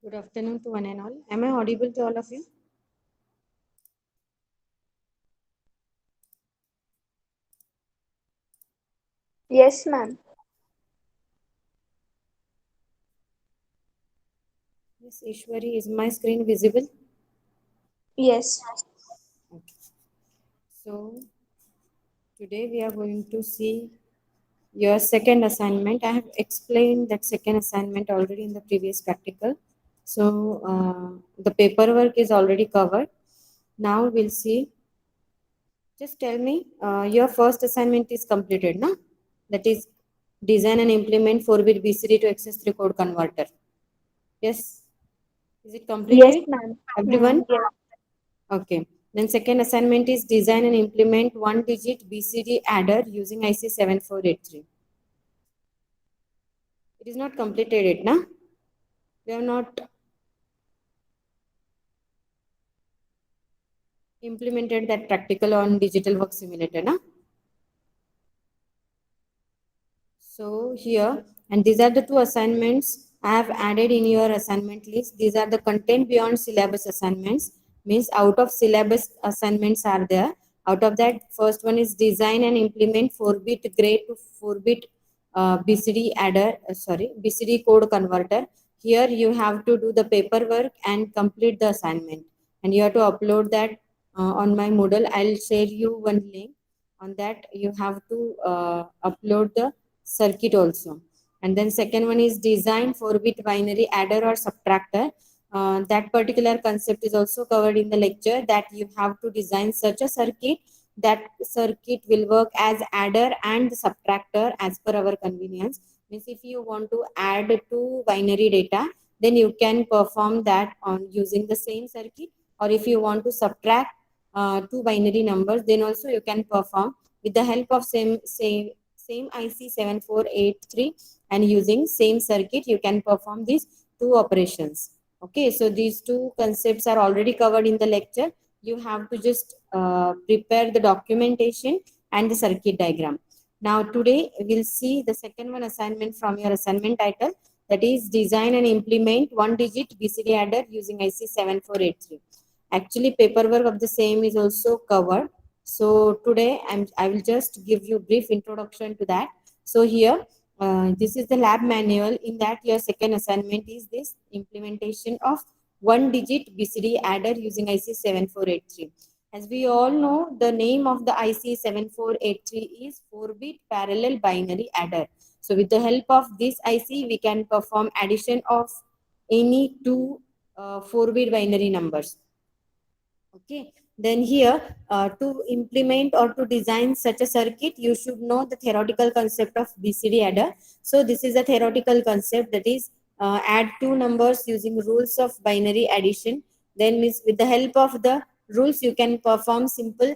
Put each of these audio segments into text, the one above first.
Good afternoon to one and all. Am I audible to all of you? Yes, ma'am. Yes, Ishwari, is my screen visible? Yes. Okay. So today we are going to see your second assignment. I have explained that second assignment already in the previous practical. So the paperwork is already covered. Now we'll see. Just tell me, your first assignment is completed, na? That is design and implement 4-bit BCD to XS3 code converter. Yes. Is it Yes, completed? ma'am. Everyone? Yes. Okay. Then second assignment is design and implement one-digit BCD adder using IC 7483. It is not completed yet, na? We have not implemented that practical on digital work simulator, na? So here, and these are the two assignments I have added in your assignment list. These are the content beyond syllabus assignments. Means out of syllabus assignments are there. Out of that, first one is design and implement 4-bit gray to 4-bit BCD adder, BCD code converter. Here you have to do the paperwork and complete the assignment. And you have to upload that on my Moodle. I'll share you one link. On that, you have to upload the circuit also. And then second one is design 4-bit binary adder or subtractor. That particular concept is also covered in the lecture, that you have to design such a circuit that circuit will work as adder and subtractor as per our convenience. Means if you want to add two binary data, then you can perform that on using the same circuit, or if you want to subtract two binary numbers, then also you can perform with the help of same IC 7483, and using same circuit you can perform these two operations. Okay, so these two concepts are already covered in the lecture. You have to just prepare the documentation and the circuit diagram. Now today we'll see the second one assignment from your assignment title, that is design and implement one-digit BCD adder using IC 7483. Actually paperwork of the same is also covered. So today I will just give you brief introduction to that. So here, this is the lab manual. In that, your second assignment is this implementation of one-digit BCD adder using IC 7483. As we all know, the name of the IC 7483 is 4-bit parallel binary adder. So with the help of this IC, we can perform addition of any two 4-bit binary numbers. Okay, then here to implement or to design such a circuit, you should know the theoretical concept of BCD adder. So this is a theoretical concept, that is add two numbers using rules of binary addition. Then means with the help of the rules you can perform simple,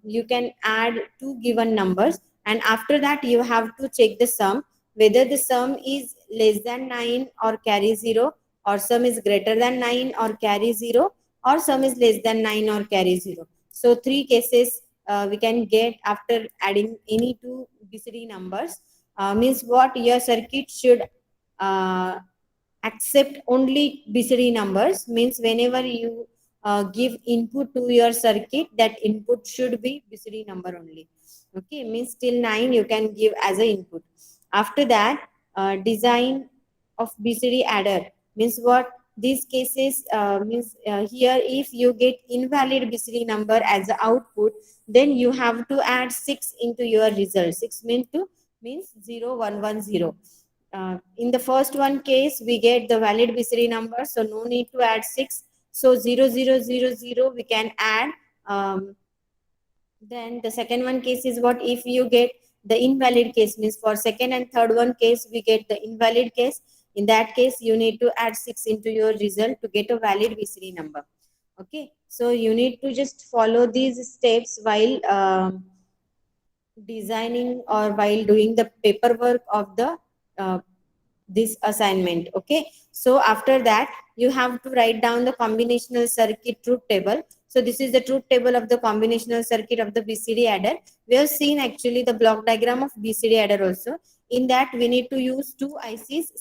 you can add two given numbers, and after that you have to check the sum, whether the sum is less than 9 or carry 0, or sum is greater than 9 or carry 0, or sum is less than 9 or carry 0. So three cases we can get after adding any two BCD numbers. Means what, your circuit should uh, accept only BCD numbers. Means whenever you give input to your circuit, that input should be BCD number only. Okay, means till 9 you can give as a input. After that, design of BCD adder means what, these cases means here if you get invalid BCD number as the output, then you have to add 6 into your result. 6 means 0110. In the first one case, we get the valid BCD number, so no need to add 6. So 0000 we can add. Then the second one case is what, if you get the invalid case, means for second and third one case we get the invalid case. In that case, you need to add 6 into your result to get a valid BCD number. Okay, so you need to just follow these steps while designing or while doing the paperwork of the uh, this assignment. Okay, so after that you have to write down the combinational circuit truth table. So this is the truth table of the combinational circuit of the BCD adder. We have seen actually the block diagram of BCD adder also. In that we need to use two ICs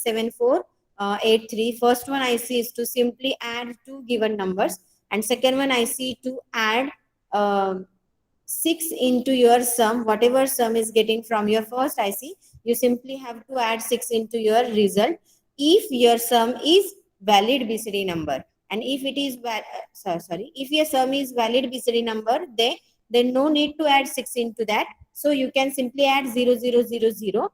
74183. First one I see is to simply add two given numbers, and second one I see to add 6 into your sum. Whatever sum is getting from your first IC, you simply have to add 6 into your result if your sum is valid BCD number. And if it is if your sum is valid BCD number, then no need to add 6 into that. So you can simply add 0000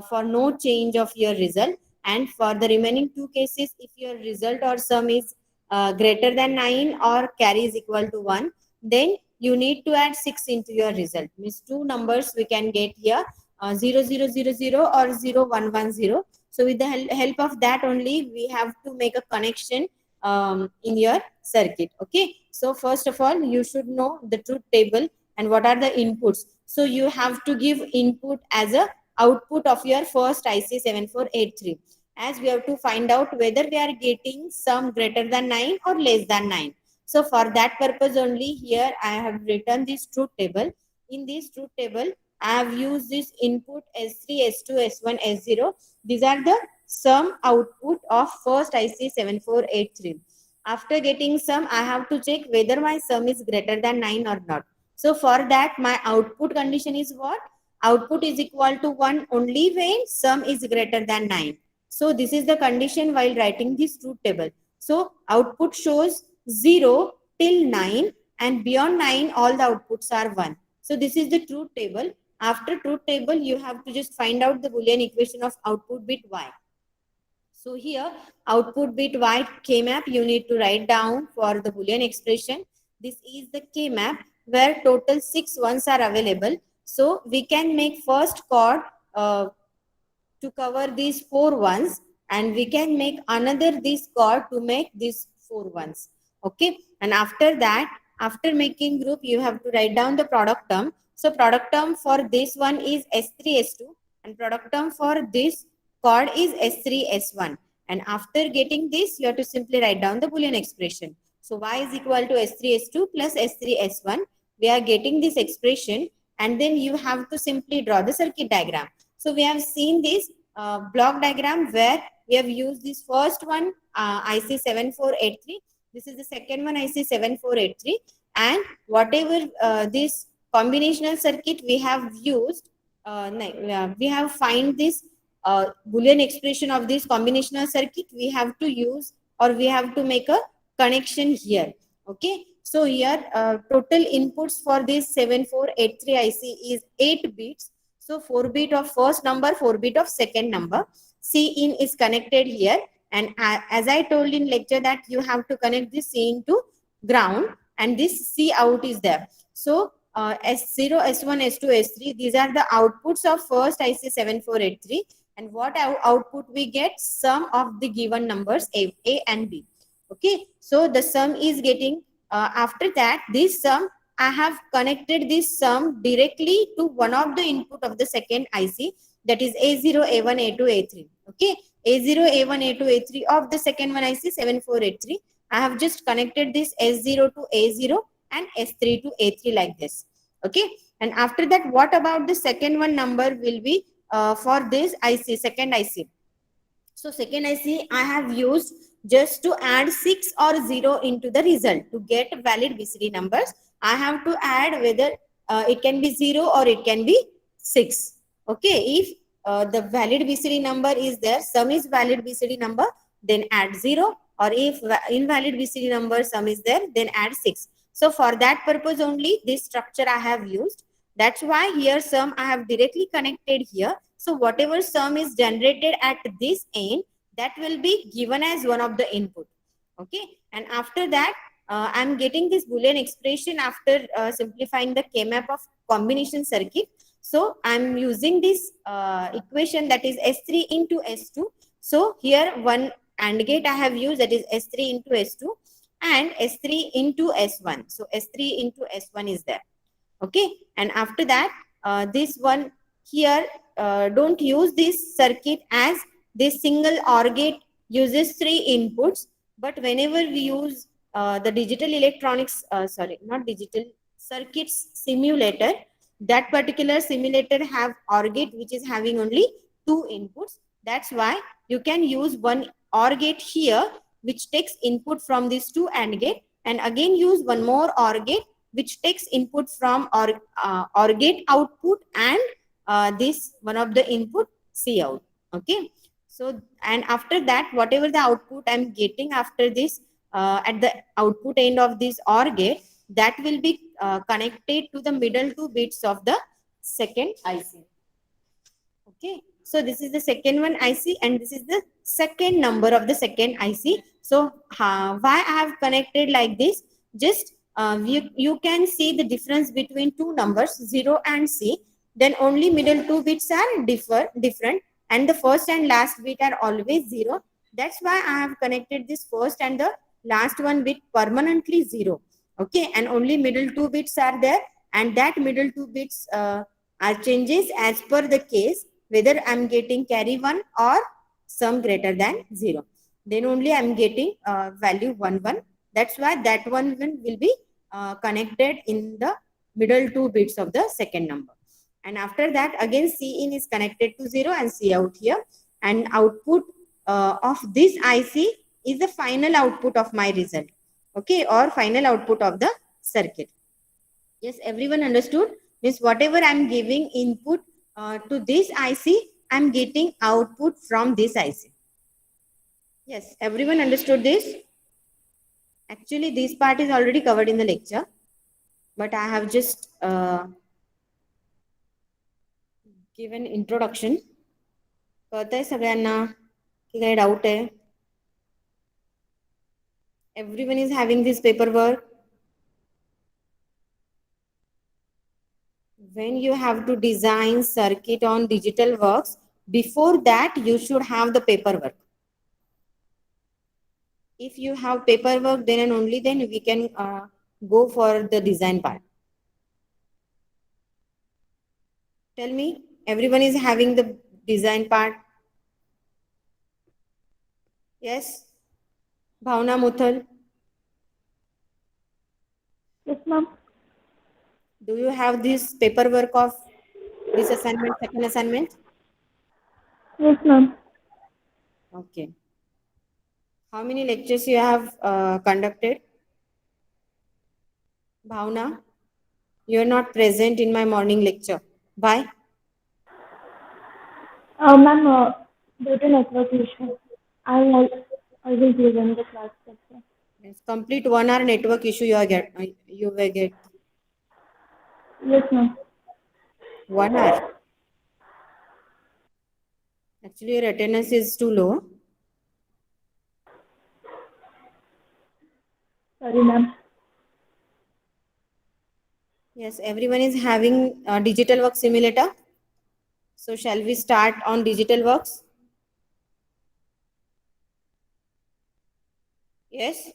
for no change of your result. And for the remaining two cases, if your result or sum is greater than 9 or carry is equal to 1, then you need to add 6 into your result. Means two numbers we can get here, 0000 or 0110. So with the help of that only, we have to make a connection in your circuit. Okay, so first of all, you should know the truth table and what are the inputs. So you have to give input as a output of your first IC 7483, as we have to find out whether we are getting sum greater than 9 or less than 9. So for that purpose only, here I have written this truth table. In this truth table, I have used this input S3, S2, S1, S0. These are the sum output of first IC 7483. After getting sum, I have to check whether my sum is greater than 9 or not. So for that, my output condition is what? Output is equal to 1 only when sum is greater than 9. So this is the condition while writing this truth table. So output shows 0 till 9, and beyond 9 all the outputs are 1. So this is the truth table. After truth table, you have to just find out the Boolean equation of output bit y. So here output bit y k-map you need to write down for the Boolean expression. This is the k-map where total 6 ones are available. So we can make first chord to cover these 4 ones, and we can make another this chord to make these 4 ones. Okay, and after that, after making group, you have to write down the product term. So product term for this one is S3 S2, and product term for this chord is S3 S1. And after getting this, you have to simply write down the Boolean expression. So y is equal to S3 S2 plus S3 S1. We are getting this expression, and then you have to simply draw the circuit diagram. So we have seen this block diagram where we have used this first one IC 7483. This is the second one IC 7483, and whatever this combinational circuit we have used, we have find this Boolean expression of this combinational circuit. We have to use, or we have to make a connection here. Okay, so here total inputs for this 7483 IC is 8 bits. So 4 bit of first number, 4 bit of second number. C in is connected here, and as I told in lecture that you have to connect this C in to ground, and this C out is there. So S0, S1, S2, S3, these are the outputs of first IC 7483, and what output we get? Sum of the given numbers A and B. Okay, so the sum is getting, after that this sum, I have connected this sum directly to one of the input of the second IC, that is A0, A1, A2, A3. Okay, A0, A1, A2, A3 of the second one IC 7483. I have just connected this S0 to A0 and S3 to A3 like this. Okay, and after that, what about the second one number will be for this IC, second IC. So second IC I have used just to add 6 or 0 into the result. To get valid BCD numbers, I have to add whether it can be 0 or it can be 6. Okay, if the valid BCD number is there, sum is valid BCD number, then add 0, or if invalid BCD number sum is there, then add 6. So for that purpose only this structure I have used. That's why here sum I have directly connected here. So whatever sum is generated at this end, that will be given as one of the input. Okay, and after that I'm getting this Boolean expression after simplifying the k-map of combination circuit. So I'm using this equation, that is S3 into S2. So here one AND gate I have used, that is S3 into S2 and S3 into S1. So S3 into S1 is there. Okay, and after that this one here, don't use this circuit as this single OR gate uses 3 inputs, but whenever we use the digital electronics, not digital, circuits simulator, that particular simulator have OR gate which is having only 2 inputs. That's why you can use one OR gate here, which takes input from these two AND gate, and again use one more OR gate, which takes input from OR gate output and this one of the input C out. Okay. So, and after that, whatever the output I'm getting after this, at the output end of this OR gate, that will be connected to the middle two bits of the second IC. Okay, so this is the second one IC and this is the second number of the second IC. So why I have connected like this? Just you can see the difference between two numbers 0 and C. Then only middle two bits are different, and the first and last bit are always 0. That's why I have connected this first and the last one bit permanently 0. Okay, and only middle two bits are there, and that middle two bits are changes as per the case, whether I'm getting carry 1 or sum greater than 0. Then only I'm getting value 1, 1. That's why that one will be connected in the middle two bits of the second number. And after that, again, C in is connected to 0 and C out here. And output of this IC is the final output of my result. Okay, or final output of the circuit. Yes, everyone understood? Means whatever I'm giving input to this IC, I'm getting output from this IC. Yes, everyone understood this? Actually, this part is already covered in the lecture, but I have just given introduction. कळत आहे सगळ्यांना की काही doubt आहे? Everyone is having this paperwork. When you have to design circuit on digital works, before that you should have the paperwork. If you have paperwork, then and only then we can go for the design part. Tell me, everyone is having the design part? Yes? Bhavna Muthal? Yes, ma'am. Do you have this paperwork of this assignment, second assignment? Yes, ma'am. Okay. How many lectures you have conducted? Bhavna, you are not present in my morning lecture. Why? Ma'am, due to network issue, I will give in the class lecture. Yes, complete 1 hour network issue you will get. Yes, ma'am. 1 hour. Actually, your attendance is too low. Sorry, ma'am. Yes, everyone is having a digital work simulator. So shall we start on digital works? Yes.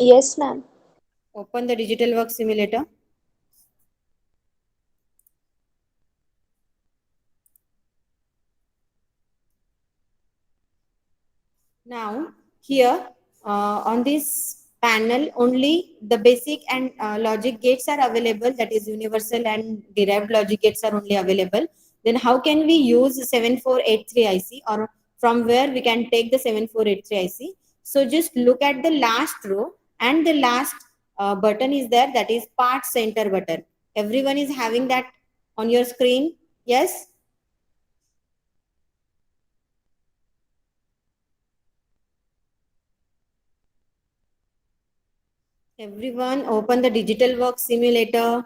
Yes, ma'am. Open the digital work simulator. Now, here on this panel, only the basic and logic gates are available, that is universal and derived logic gates are only available. Then how can we use 7483 IC, or from where we can take the 7483 IC? So just look at the last row, and the last button is there, that is part center button. Everyone is having that on your screen? Yes? Everyone open the digital work simulator.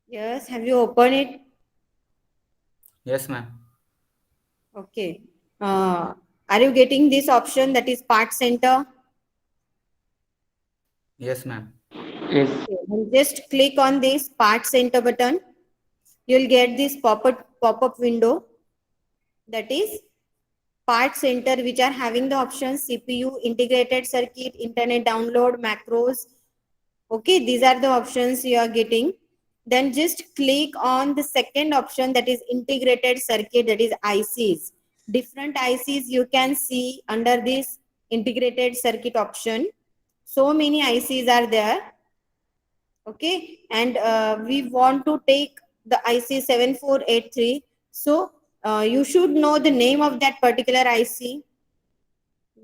Yes, have you opened it? Yes, ma'am. Okay. Are you getting this option, that is part center? Yes, ma'am. Yes. Okay. Then just click on this part center button. You'll get this pop-up window, that is part center, which are having the options CPU, integrated circuit, internet download, macros. Okay, these are the options you are getting. then just click on the second option, that is integrated circuit, that is ICs. Different ICs you can see under this integrated circuit option. So many ICs are there. Okay, and we want to take the IC 7483. So you should know the name of that particular IC,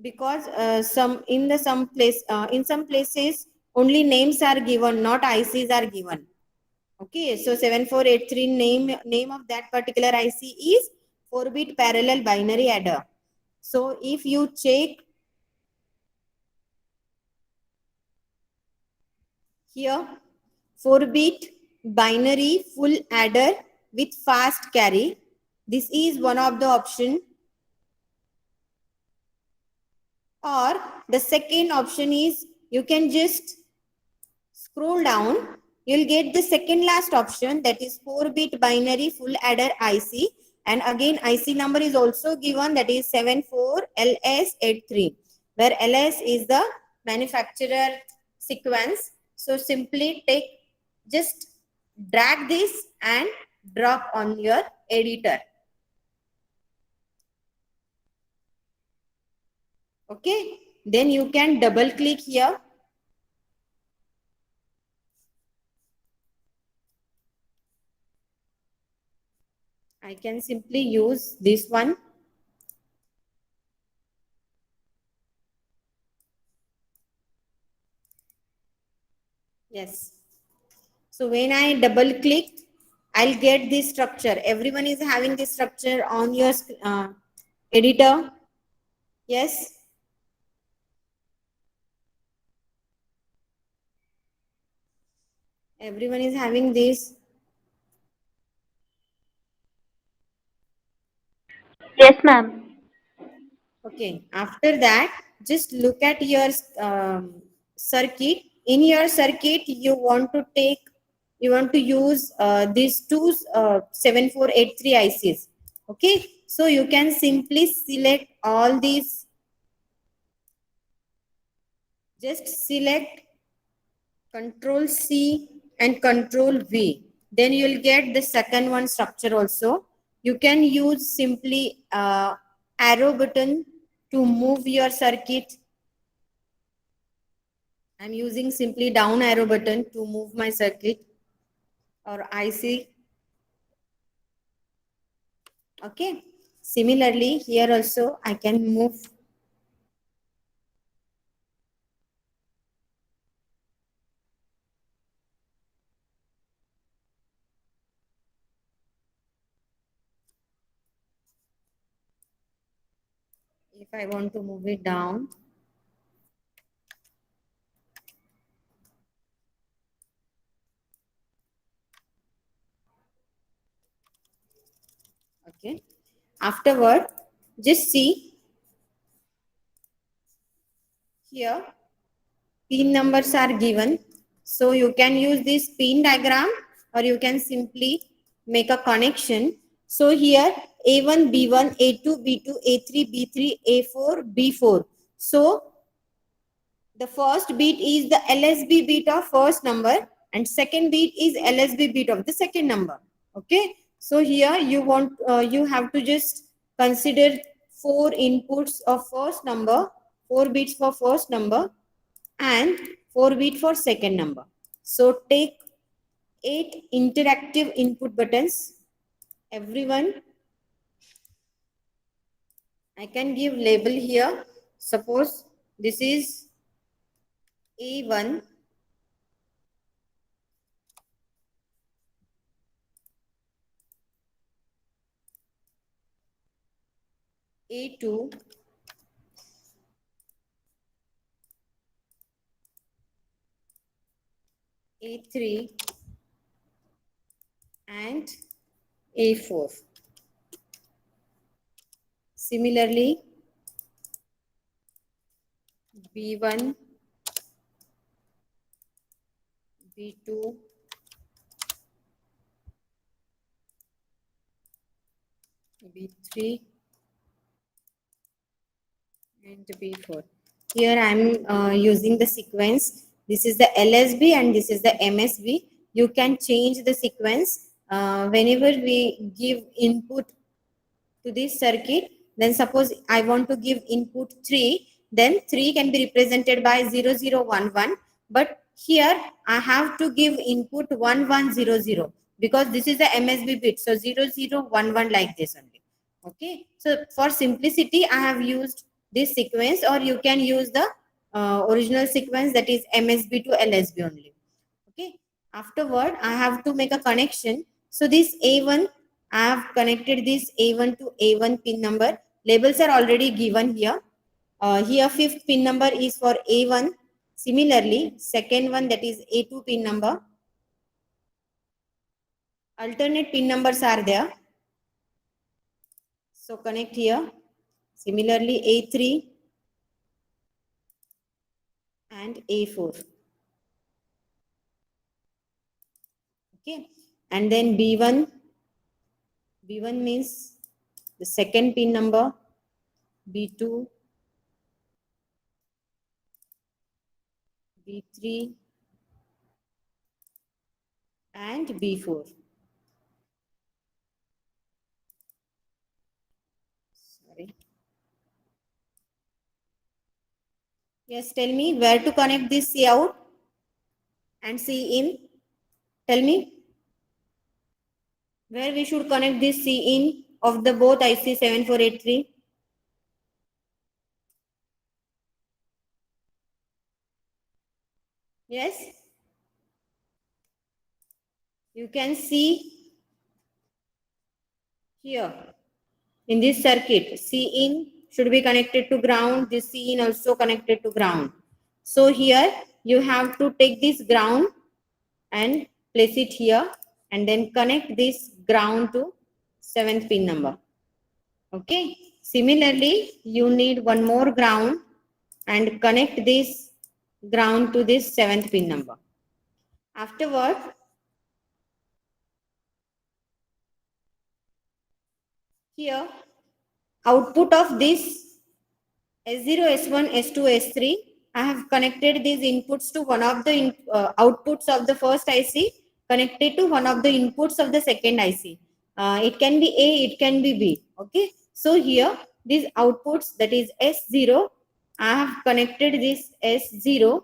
because in some places only names are given, not ICs are given. Okay, so 7483 name of that particular IC is 4-bit parallel binary adder. So if you check here, 4-bit binary full adder with fast carry, this is one of the option. Or the second option is, you can just scroll down, you'll get the second last option, that is 4-bit binary full adder IC, and again IC number is also given, that is 74LS83, where LS is the manufacturer sequence. So simply just drag this and drop on your editor. Okay, then you can double click here. I can simply use this one. Yes. So when I double click, I'll get this structure. Everyone is having this structure on your editor. Yes. Everyone is having this. Yes, ma'am. Okay. After that, just look at your circuit. In your circuit, you want to use these two 7483 ICs. Okay. So you can simply select all these. Just select Control C and Control V. Then you'll get the second one structure also. You can use simply arrow button to move your circuit. I'm using simply down arrow button to move my circuit or IC. Okay. Similarly, here also I can move. If I want to move it down, okay. Afterward, just see here, pin numbers are given. So you can use this pin diagram, or you can simply make a connection. So here A1, B1, A2, B2, A3, B3, A4, B4. So the first bit is the LSB bit of first number, and second bit is LSB bit of the second number. Okay. So here you have to just consider 4 inputs of first number, 4 bits for first number, and 4 bit for second number. So take 8 interactive input buttons. Everyone, I can give label here. Suppose this is A1, A2, A3, and A4. Similarly, B1, B2, B3, and B4. Here I am using the sequence. This is the LSB and this is the MSB. you can change the sequence whenever we give input to this circuit. Then suppose I want to give input 3, then 3 can be represented by 0011, but here I have to give input 1100 because this is the MSB bit, so 0011 like this only. Okay, so for simplicity I have used this sequence, or you can use the original sequence, that is MSB to LSB only. Okay, afterward I have to make a connection. So this A1, I have connected this A1 to A1 pin number. Labels are already given here. Here fifth pin number is for A1. Similarly, second one, that is A2 pin number. Alternate pin numbers are there. So connect here. Similarly, A3 and A4. Okay, and then B1. B1 means the second pin number. B2, B3 and B4. Sorry. Yes, tell me where to connect this C out and C in. Tell me where we should connect this C in of the both IC 7483. Yes, you can see here in this circuit, C in should be connected to ground, this C in also connected to ground. So here you have to take this ground and place it here and then connect this ground to 7th pin number. Okay, similarly you need one more ground and connect this ground to this 7th pin number. Afterward, here output of this S0, S1, S2, S3, I have connected these inputs to one of the outputs of the first IC connected to one of the inputs of the second IC. It can be A, it can be B. Okay, so here these outputs, that is S0, I have connected this S0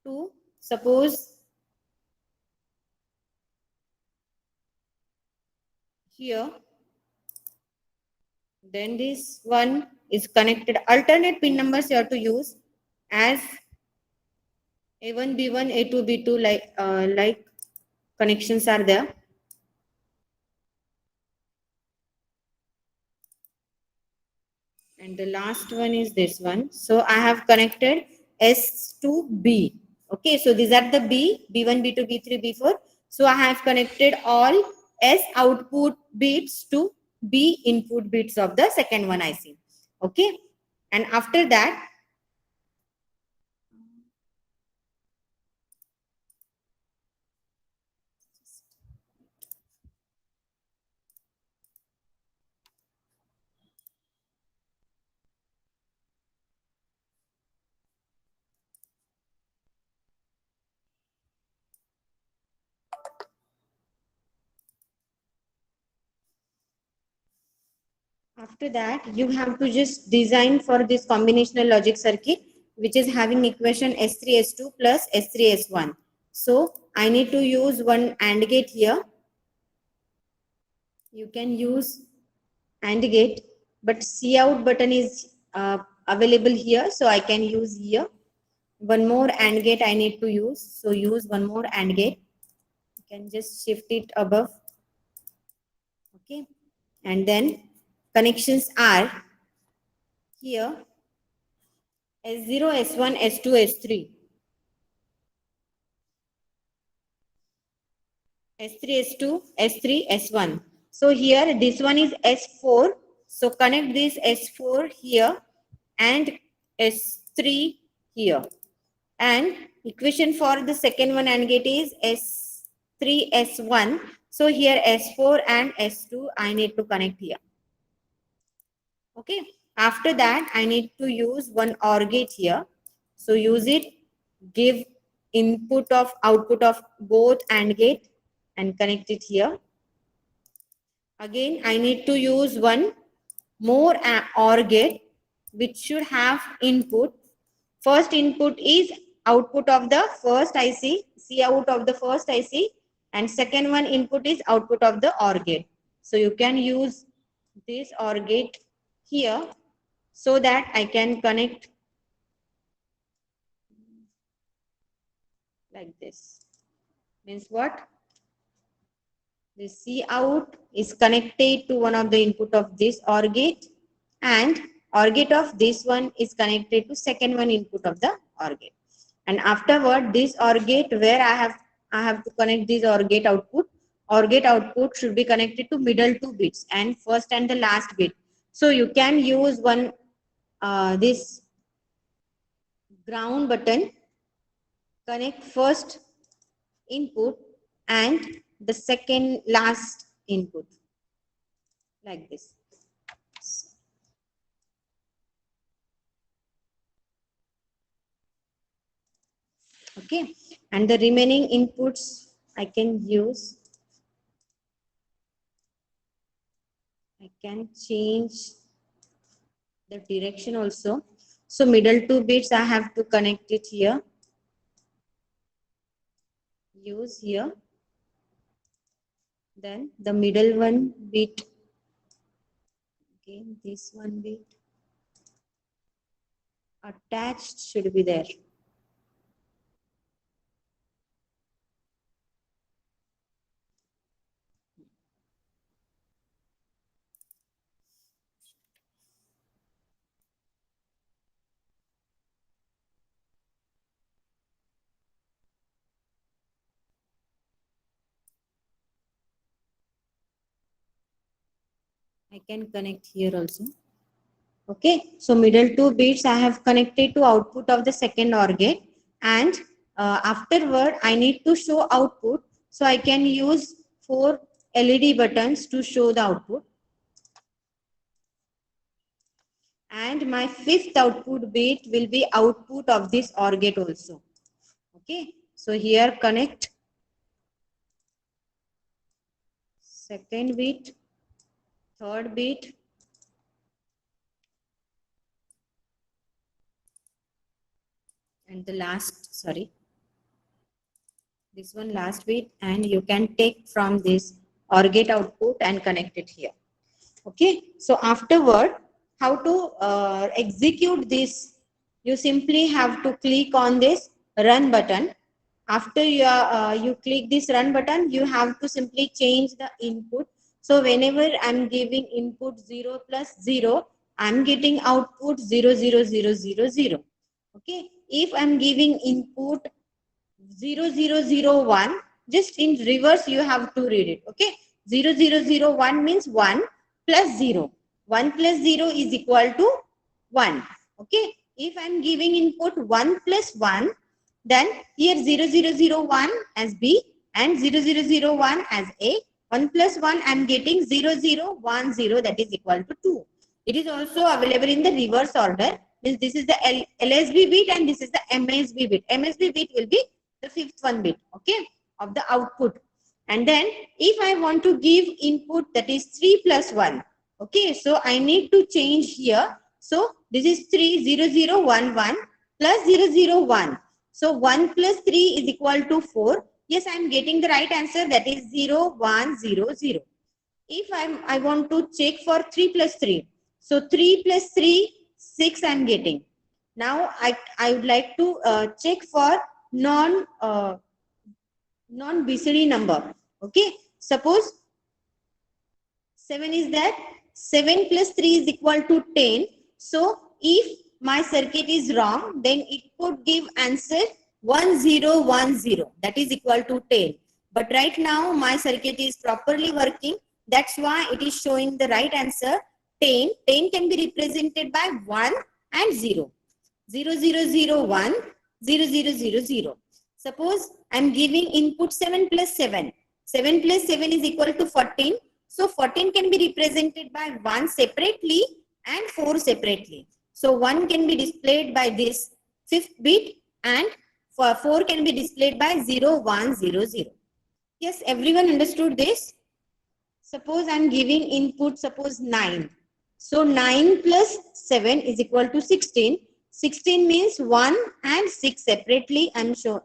to, suppose, here. Then this one is connected. Alternate pin numbers you have to use as A1, B1, A2, B2, like connections are there. And the last one is this one. So I have connected S to B. Okay, so these are the B1, B2, B3, B4. So I have connected all S output bits to B input bits of the second one IC. Okay, and after that, you have to just design for this combinational logic circuit, which is having equation S3, S2 plus S3, S1. So I need to use one AND gate here. You can use AND gate, but C out button is available here, so I can use here. One more AND gate I need to use, so use one more AND gate. You can just shift it above. Okay, and then connections are here S0, S1, S2, S3. S3, S2, S3, S1. So here this one is S4. So connect this S4 here and S3 here. And equation for the second one AND gate is S3, S1. So here S4 and S2 I need to connect here. Okay. After that I need to use one OR gate here. So use it, give output of both AND gate and connect it here. Again, I need to use one more OR gate which should have input. First input is output of the first IC, C out of the first IC, and second one input is output of the OR gate. So you can use this OR gate here so that I can connect like this. Means what? The C out is connected to one of the input of this OR gate, and OR gate of this one is connected to second one input of the OR gate. And afterward, this OR gate where I have to connect this OR gate output should be connected to middle two bits and first and the last bit. So you can use one this ground button, connect first input and the second last input like this. Okay, and the remaining inputs I can use. I can change the direction also. So middle two bits I have to connect it here. Use here. Then the middle one bit. Again, this one bit attached should be there. I can connect here also. Okay, so middle two bits I have connected to output of the second OR gate, and afterward I need to show output. So I can use 4 LED buttons to show the output. And my fifth output bit will be output of this OR gate also. Okay, so here connect second bit, third bit, and the last, this one last bit, and you can take from this OR gate output and connect it here. Okay, so afterward, how to execute this? You simply have to click on this run button. After you click this run button, you have to simply change the input. So whenever I'm giving input 0 plus 0, I'm getting output 0, 0, 0, 0, 0. Okay, if I'm giving input 0, 0, 0, 1, just in reverse you have to read it. Okay, 0, 0, 0, 1 means 1 plus 0. 1 plus 0 is equal to 1. Okay, if I'm giving input 1 plus 1, then here 0, 0, 0, 1 as B and 0, 0, 0, 1 as A. 1 plus 1 I'm getting 0, 0, 1, 0, that is equal to 2. It is also available in the reverse order. Means this is the LSB bit and this is the MSB bit. MSB bit will be the fifth one bit, okay, of the output. And then if I want to give input that is 3 plus 1, okay, so I need to change here. So this is 3, 0, 0, 1, 1 plus 0, 0, 1. So 1 plus 3 is equal to 4. Yes, I am getting the right answer, that is 0, 1, 0, 0. If I want to check for 3 plus 3. So 3 plus 3, 6 I am getting. Now I would like to check for non-BCD number. Okay, suppose 7 is that 7 plus 3 is equal to 10. So if my circuit is wrong, then it could give answer 1010, that is equal to 10. But right now my circuit is properly working. That's why it is showing the right answer 10. 10 can be represented by 1 and 0. 0, 0, 0, 1, 0, 0, 0, 0. Suppose I am giving input 7 plus 7. 7 plus 7 is equal to 14. So 14 can be represented by 1 separately and 4 separately. So 1 can be displayed by this fifth bit and 4 can be displayed by 0, 1, 0, 0. Yes, everyone understood this? Suppose I'm giving input, suppose 9. So 9 plus 7 is equal to 16. 16 means 1 and 6 separately I'm showing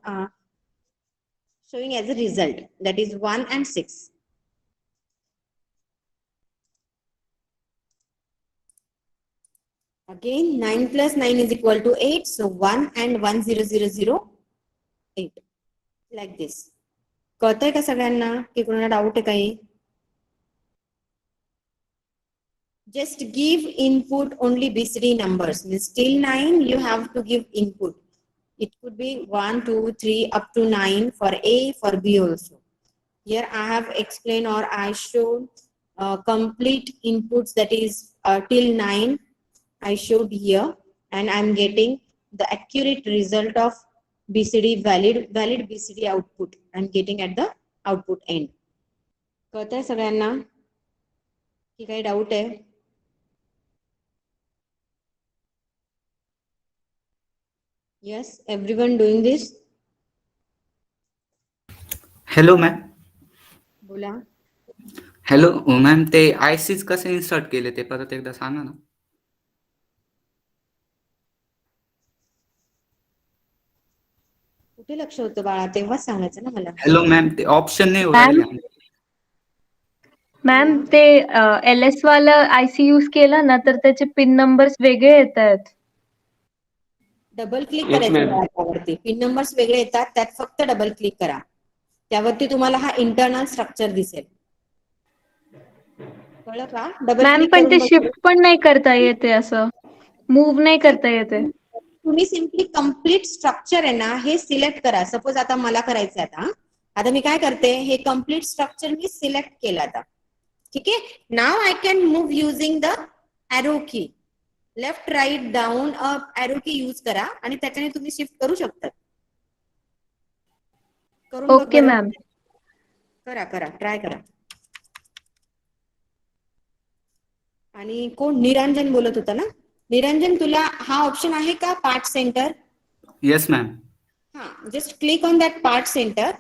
as a result. That is 1 and 6. Again, 9 plus 9 is equal to 8. So 1 and 1, 0, 0, 0, 8. Like this. कळतंय का सगळ्यांना की कोणाला doubt आहे काही? Just give input only BCD numbers. Means till 9 you have to give input. It could be 1, 2, 3 up to 9 for A, for B also. Here I have explained or I showed complete inputs, that is till 9 I showed here, and I'm getting the accurate result of BCD valid BCD output I'm getting at the output end. कळतंय सगळ्यांना की काही doubt आहे? Yes, everyone doing this? Hello ma'am. बोला. Hello ma'am, ते ICs कसे insert केले ते परत एकदा सांगा ना. कुठे लक्ष होतं बाळा, तेव्हाच सांगायचं ना मला. हॅलो मॅम, ते ऑप्शन नाही मॅम उघडले. मॅम ते LS वाला आयसी यूज केला ना तर त्याचे पिन नंबर्स वेगळे येत आहेत. डबल क्लिक Yes, करायचं ma'am. बाळा त्यावरती. पिन नंबर्स वेगळे येतात, त्यात फक्त डबल क्लिक करा. त्यावरती तुम्हाला हा इंटरनल स्ट्रक्चर दिसेल. कळलं का? डबल मॅम क्लिक पण ते करून शिफ्ट पण नाही करता येते, असं मूव्ह नाही करता येते. तुम्ही सिम्पली कम्प्लीट स्ट्रक्चर आहे ना हे सिलेक्ट करा. सपोज आता मला करायचं आहे, आता मी काय करते, हे कम्प्लीट स्ट्रक्चर मी सिलेक्ट केलं आता. ठीक आहे. Now I can move using the arrow key. Left right down up arrow key use करा आणि त्याच्याने तुम्ही शिफ्ट करू शकता. करून बघ ओके बरं. मॅम. करा करा, ट्राय करा. आणि कोण निरंजन बोलत होता ना? निरंजन, तुला हा ऑप्शन आहे का, पार्ट सेंटर? Yes ma'am. हा, just click on that part centre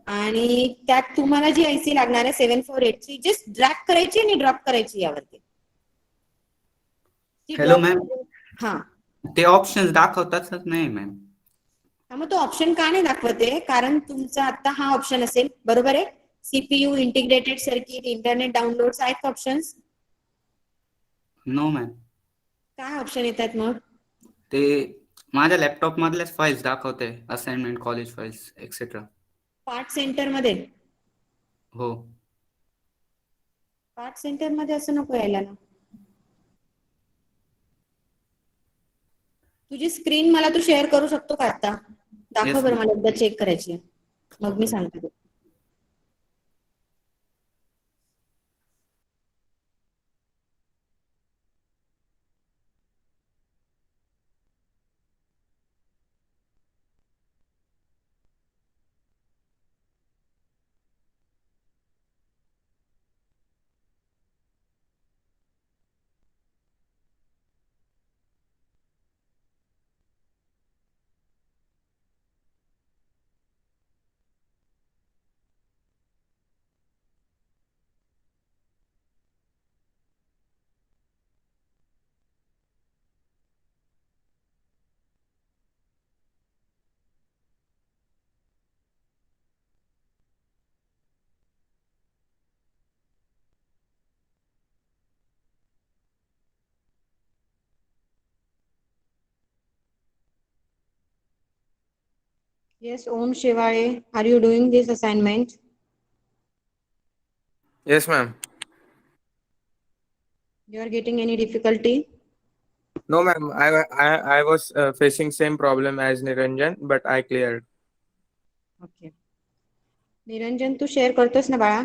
आणि त्यात तुम्हाला जी आयसी लागणार आहे 748 ची, जस्ट ड्रॅग करायची आणि ड्रॉप करायची यावरती. हॅलो मॅम, हा, ते ऑप्शन्स दाखवताच नाही मॅम. मग तो ऑप्शन का नाही दाखवते? कारण तुमचा आता हा ऑप्शन असेल, बरोबर आहे. CPU, integrated circuit, internet download आहेत ऑप्शन्स. No ma'am. काय ऑप्शन येतात मग? ते माझ्या लॅपटॉप मधल्याच फाईल्स दाखवते, assignment, college files etcetera. Part centre मध्ये? हो. पार्ट सेंटर मध्ये असं नको यायला ना. तुझी स्क्रीन मला तू शेअर करू शकतो का आता? दाखव Yes, बरं, ma'am. मला एकदा चेक करायची, मग मी सांगते. Yes, Om Shivaye, are you doing this assignment? Yes, ma'am. You are getting any difficulty? No, ma'am. I was facing same problem as Niranjan, but I cleared. Okay. Niranjan, तू share करतोस ना बाळा?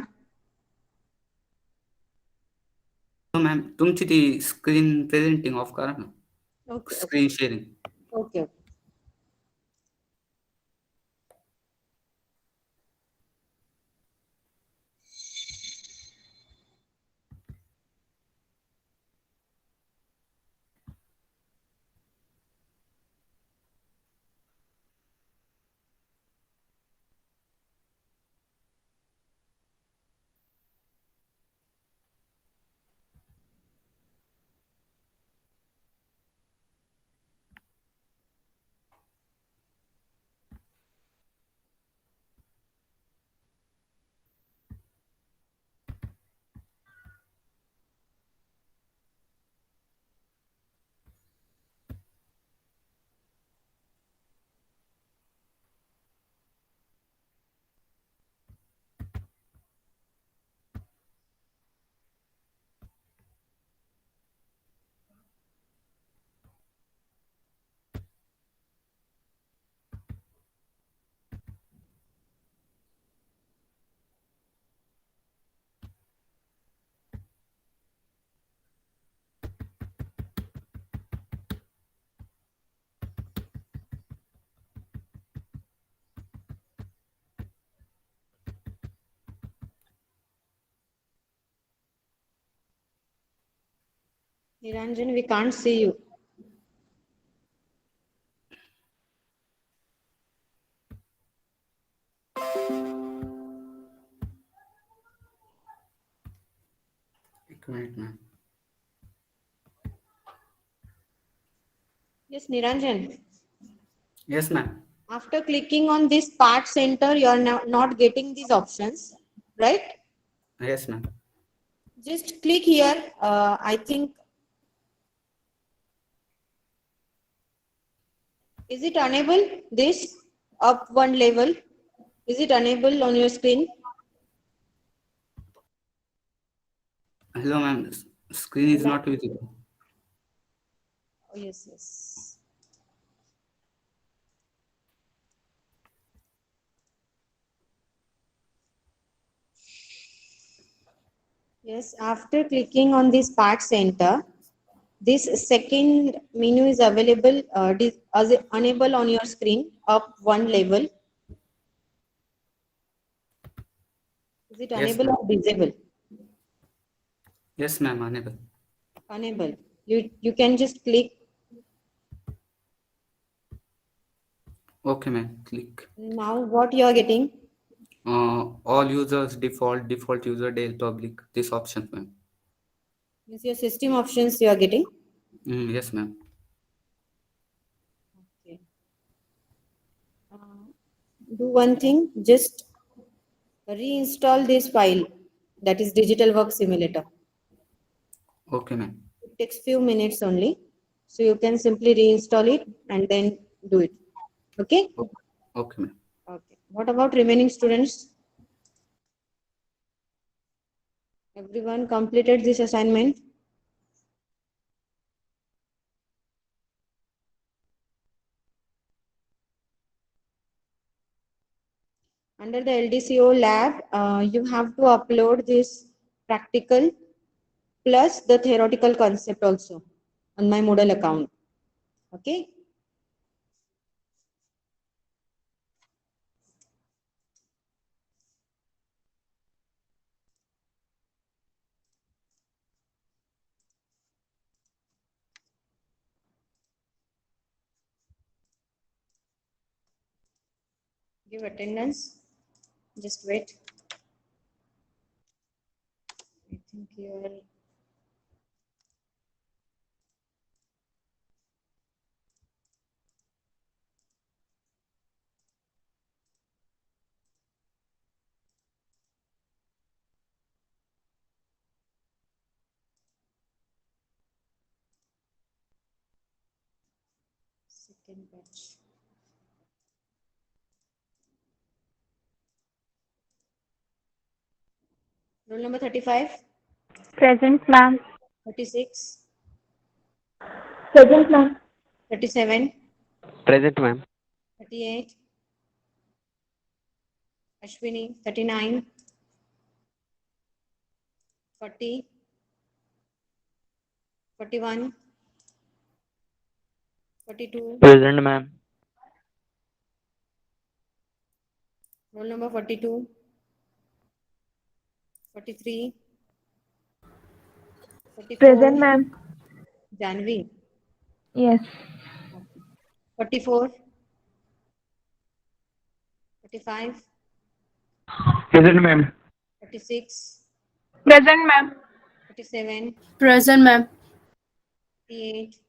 हो ma'am, तुमची ती screen presenting off करा ना. Okay okay screen sharing. Okay. Niranjan, we can't see you. एक minute ma'am. Yes, Niranjan. Yes ma'am. After clicking on this part center, you are now not getting these options, right? Yes ma'am. Just click here. I think. Is it unable? This up one level. Is it unable on your screen? Hello ma'am. Screen is not visible. Oh, yes, yes. Yes, after clicking on this part center, this second menu is available, unable on your screen, up one level. Is it Yes, unable ma'am. or disable? Yes ma'am. Unable. Unable. You can just click. Okay ma'am. Click. Now what you are getting? All users default user Dell public. This option ma'am. Means your system options you are getting. Yes ma'am. Okay. Do one thing, just reinstall this file, that is Digital Work Simulator. Okay ma'am. It takes few minutes only, so you can simply reinstall it and then do it. Okay. Okay ma'am. Okay. What about remaining students? Everyone completed this assignment? Under the LDCO lab, you have to upload this practical plus the theoretical concept also on my Moodle account. Okay. Give attendance. Just wait. I think here. Second batch. Roll number 35, Present, ma'am. 36, Present, ma'am. 37, Present, ma'am. 38, Ashwini, 39, 40, 41, 42, Present, ma'am. roll number 42, 43, 44, Present, ma'am. Janvi, Yes. 44, 45, Present, ma'am. 46, Present, ma'am. 47, Present, ma'am. 48,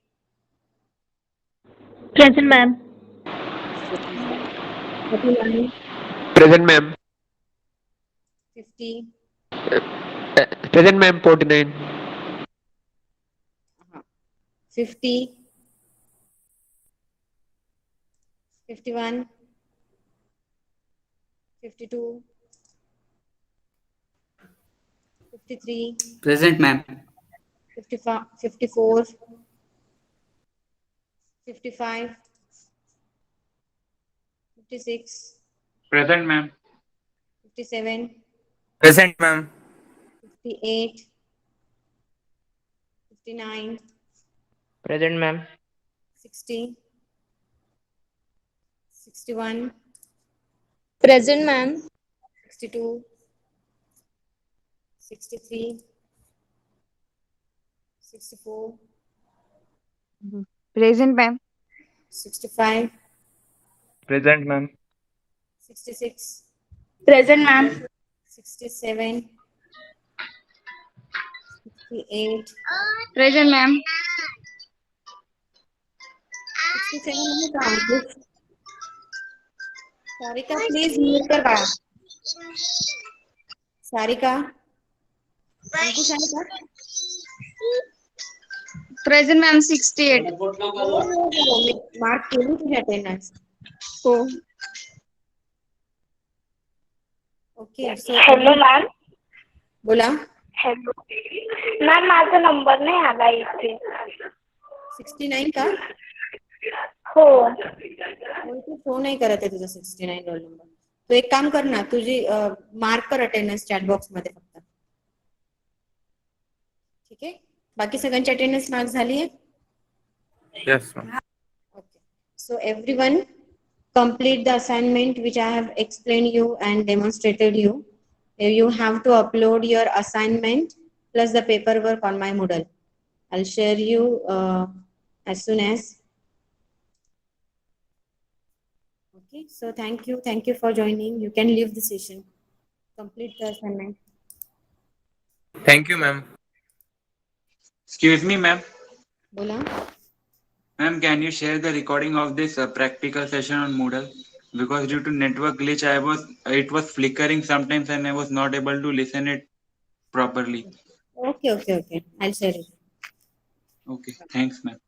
Present, ma'am. 49, Present, ma'am. 50, Present, ma'am. 49. 50, 51, 52, 53, Present ma'am. 55, 54, 55, 56, Present, ma'am. 57, Present, ma'am. 58, 59, Present, ma'am. 60, 61, Present, ma'am. 62, 63, 64, Present, ma'am. 65, Present, ma'am. 66, Present, ma'am. 67, 68, Present, ma'am. 67 आहे का अंकुश? Sarika please mute कर बाळा. सारिका अंकुश आहे का? Present, ma'am. 68. हो, मी mark केली तुझी attendance. हो. Okay so hello ma'am. बोला. हॅलो मॅम, माझा नंबर नाही आला इथे. 69 का? हो. शो नाही करत आहे तुझा 69 रोल नंबर. तू एक काम कर ना, तुझी मार्क कर अटेंडन्स चॅट बॉक्स मध्ये फक्त. ठीक आहे, बाकी सगळ्यांची अटेंडन्स मार्क झाली आहे. Yes, ma'am. Okay. So everyone complete the assignment which I have explained you and demonstrated you. You have to upload your assignment plus the paperwork on my Moodle. I'll share you as soon as. Okay. So thank you. Thank you for joining. You can leave the session. Complete the assignment. Thank you, ma'am. Excuse me, ma'am. Bola. Ma'am, can you share the recording of this practical session on Moodle? Because due to network glitch, it was flickering sometimes and I was not able to listen it properly. Okay. I'll share it. Okay, thanks, ma'am.